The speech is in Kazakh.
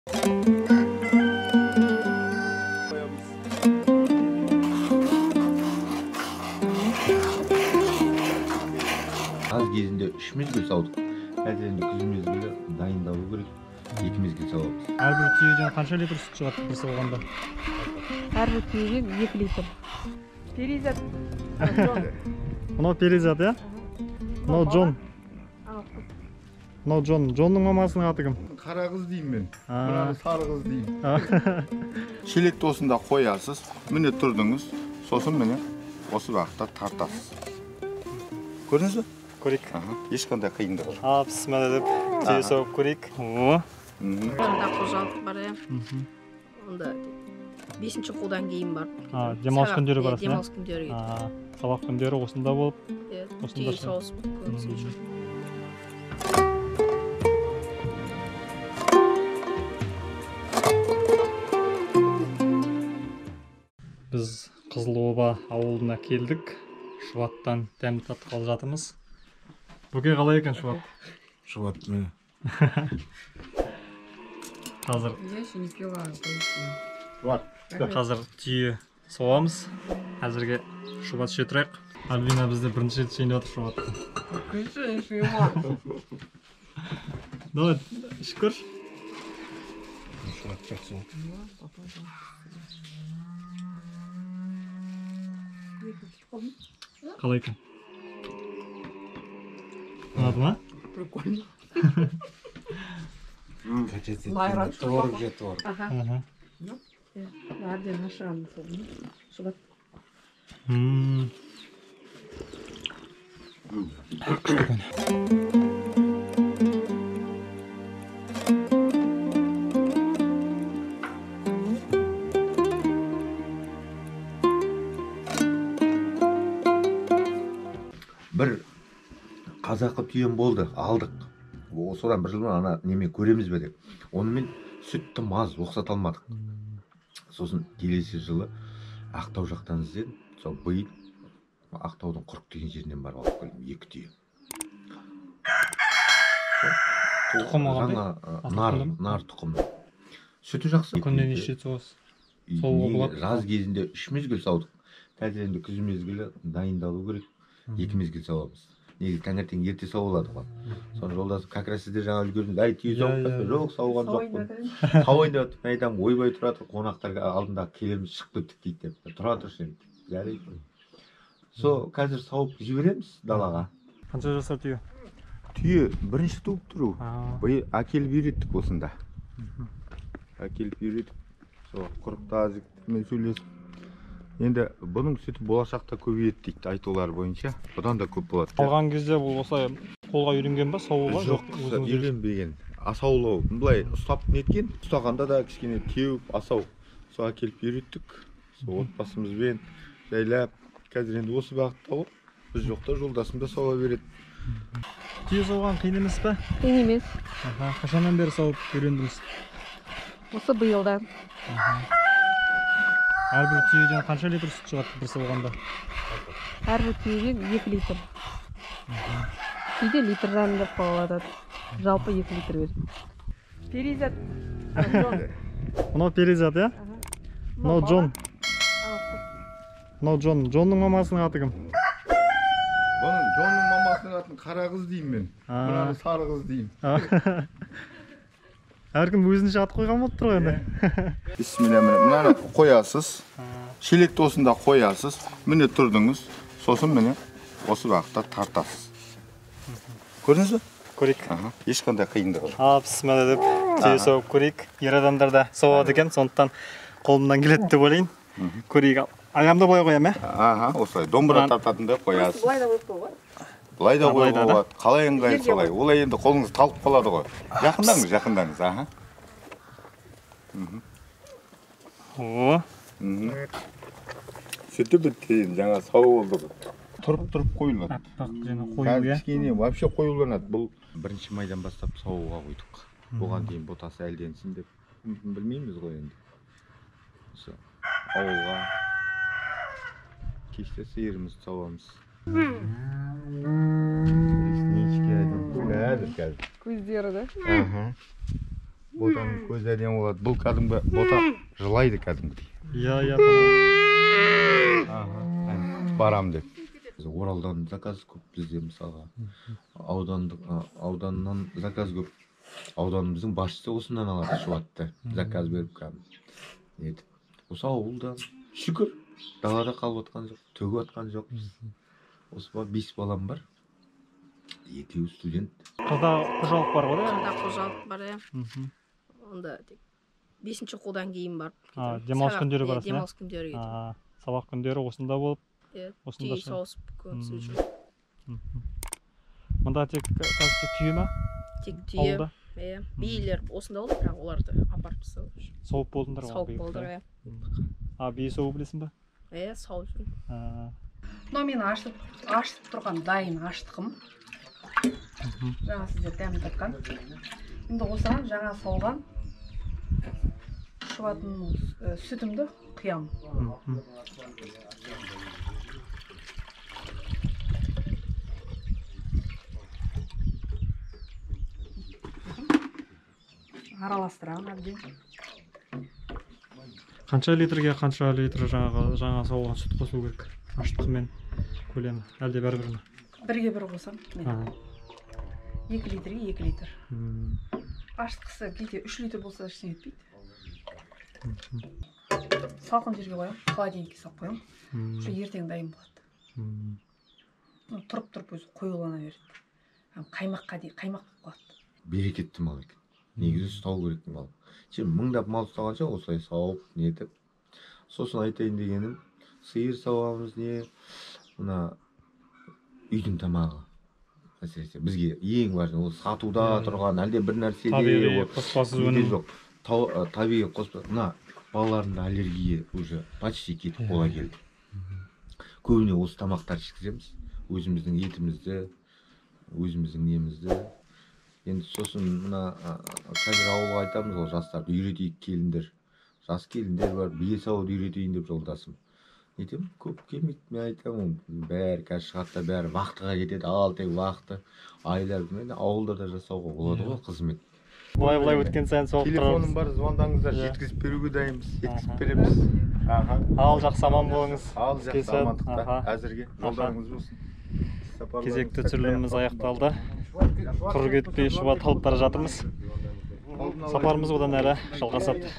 Аз кезінде 3 мезгіл саудық. Қазір енді күз мезгілі дайындалу керек. 2 мезгіл сауамыз. Әрбір түйеден қанша литр сүт шығады бір сауғанда? Әрбір түйеден 2 литр. Перизат. Мынау перизат, иә? Мынау Джон. Мынау Джон. Джонның мамасының аты кім? Қара қыз деймін мен. Мынаны сары қыз деймін. Шелекті осында қоясыз, міне тұрдыңыз, сосын міне осы бағытта тартасыз. Көрдіңіз бе? Көрейік. Ешқандай қиындық жоқ. Бісміллә деп түйе сауып көрейік. Онда қожалық бар, иә. Онда 5-ші қолдан кейін бар. Демалыс күндері барасың, иә? Демалыс күндері. Сабақ күндері осында болып, Түйе сауыс көрінсін үшін. Біз Қызылоба ауылына келдік. Шуаттан дәмді татып қалып жатырмыз. Бүге қалай екен Шуат? Шуат мені. Қазір түйе сауамыз. Әзірге Шуат ше тұрайық. Альбина бізде бірінші рет шейін отыр Шуатты. Давай, шүкір. Шуат жақсы. Қалай екен? Ұнады ма? Прикольно. Творог же творог. Әбден ашырамын сол. Шұбат. Бір қазақы түйем болды, алдық. Содан бір жылдан ана неме көреміз бе деп. Онымен сүтті маз оқсата алмадық. Сосын келесі жылы Ақтау жақтан іздедім. Сол биыл Ақтаудың Құрық деген жерінен барып алып келдім 2 түйе. Тұқымы қандай? Нар тұқымы. Сүті жақсы. Күнде неше рет сауасыз? Жаз кезінде 3 мезгіл саудық. Қазір енді күз мезгілі дайындалу керек. 2 мезгіл сауамыз. Негізі таңертең ерте сауылады ғой. Соны жолдасы как раз сіздер жаңа үлгердіңіз. Ай, түйе сауып па? Жоқ, сауған жоқпын. Сауайын деп жатыр. Айтамын, ойбай тұра тұр, қонақтар алдында келеміз шығып кеттік дейді деп. Тұра тұршы енді. Жарайды. Сол қазір сауып жібереміз далаға. Қанша жасар түйе? Түйе бірінші туып тұру. Биыл әкеліп үйреттік осында. Әкеліп үйреттік. Сол Құрықта азықпен сөйлесіп. Енді бұның сүті болашақта көбейеді дейді айтулар бойынша. Бұдан да көп болады. Алған кезде бұл осылай қолға үйренген ба, сауылға? Жоқ, үйренбеген. Асаулау. Бұлай ұстап неткен. Ұстағанда да кішкене теуіп, асау. Сол әкеліп үйреттік. Сол отбасымызбен жайлап. Қазір енді осы бағытта ғой. Біз жоқта жолдасым да сауа береді. Түйе сауған қиын емес пе? Қиын емес. Қашаннан бері сауып үйрендіңіз? Осы биылдан. Әрбір түйеден қанша литр сүт шығады бір сауғанда? Әрбір түйеден 2 литр. Кейде литр жарым деп қалады. Жалпы 2 литр береді. Перизат. Мынау перизат, иә? Мынау Джон. Мынау Джон. Джонның мамасының аты кім? Бұның Джонның мамасының атын қара қыз деймін мен. Мынаны сары қыз деймін. Әркім өзінше ат қойған болып тұр енді. Бісміллә, мынаны қоясыз. Шелекті осында қоясыз. Міне тұрдыңыз. Сосын міне осы бағытта тартасыз. Көрдіңіз бе? Көрейік. Ешқандай қиындық жоқ. Бісміллә деп түйе сауып көрейік. Ер адамдар да сауады екен, сондықтан қолымнан келеді деп ойлайын. Көрейік. Аяғымды былай қоямын, ә? Осылай домбыра тартатындай қоясыз. Былай да қойып қой. Былай да қойып болады. Қалай ыңғайлы солай. Олай енді қолыңыз талып қалады ғой. Жақындаңыз. Сүті бітті енді жаңа сау болды ғой. Тұрып қойылады. Кішкене вообще қойыланады. Бұл 1 майдан бастап сауға қойдық. Бұған дейін ботасы әлденсін деп білмейміз ғой енді. Осы ауылға кеште сиырымыз сауамыз. Көздері да. ботаның көзі әдемі болады. Бұл кәдімгі бота жылайды кәдімгідей. Иә. Барам деп. Оралдан заказ көп бізде мысалға. Ауданнан заказ көп. Ауданымыздың басшысы осындан алады Шуатты. Заказ беріп кәдімгі. Осы ауылдан шүкір далада қалып отқан жоқ, төгіп отқан жоқпыз. Осы 5 балам бар. 2 студент. Қызда қожалық бар ғой, Қырда қожалық бар, онда 5-ші оқудан кейін барып. Демалыс күндері барасың, Демалыс күндері кетіп. Сабақ күндері осында болып, осында Жиі сауысып көбісі жүріп. Мұнда тек түйе ма? Тек түйе. Биелер осында болды, бірақ оларды апарып тастадық. Сауып болдыңдар ғой? Сауып болдық, бие сауып білесің ба? Сауып жүрмін. Мынау мен ашытып тұрған дайын аштықым. Жаңа сіздер дәмін татқан. Енді осыған жаңа сауған Шұбатының сүтімді құям. Араластырамын әбден. Қанша литрге қанша литр жаңа сауылған сүт қосылу керек? Аштықымен көлемі, әлде бәрібір ме? 1-ге 1 қосам. 2 литрге 2 литр. Аштықысы кейде 3 литр болса ештеңе етпейді. Салқын жерге қоям, холодильникке салып қоям. Уже ертең дайын болады. Тұрып өзі қоюлана береді. Қаймаққа дейін, қаймақ болады. Берекетті мал екен. Негізі ұстау керек мал. Мыңдап мал ұстағанша осылай сауып нетіп. Сосын айтайын дегенім, сиыр сауамыз не, мына үйдің тамағы. Әсіресе бізге ең важный ол сатуда тұрған, әлде бір нәрседе табиғи қоспасыз өнім жоқ. Табиғи қоспа, мына балаларында аллергия уже почти кетіп бола келді. Көбіне осы тамақтар ішкіземіз. Өзіміздің етімізді, өзіміздің немізді. Енді сосын мына қазір ауылға айтамыз ол жастарды үйретейік келіндер. Жас келіндер бар, бие сауды үйретейін деп жолдасым. Нетем, көп келмейді, мен айтамын, бәрі қазір шығатта бәрі вақтыға кетеді, ал тек вақты, айлар, ауылдарда жасауға болады ғой қызмет. Былай өткен сайын соғып тұрарыз. Телефоным бар, звондаңыздар, жеткізіп беруге дайынбыз, жеткізіп береміз. Ал жақсы аман болыңыз. Ал жақсы амандықта, әзірге жолдарыңыз болсын. Кезекті түсіріліміміз аяқталды. Құр кетпей Шұбат алып бара жатырмыз. Сапарымыз одан әрі жалғасады.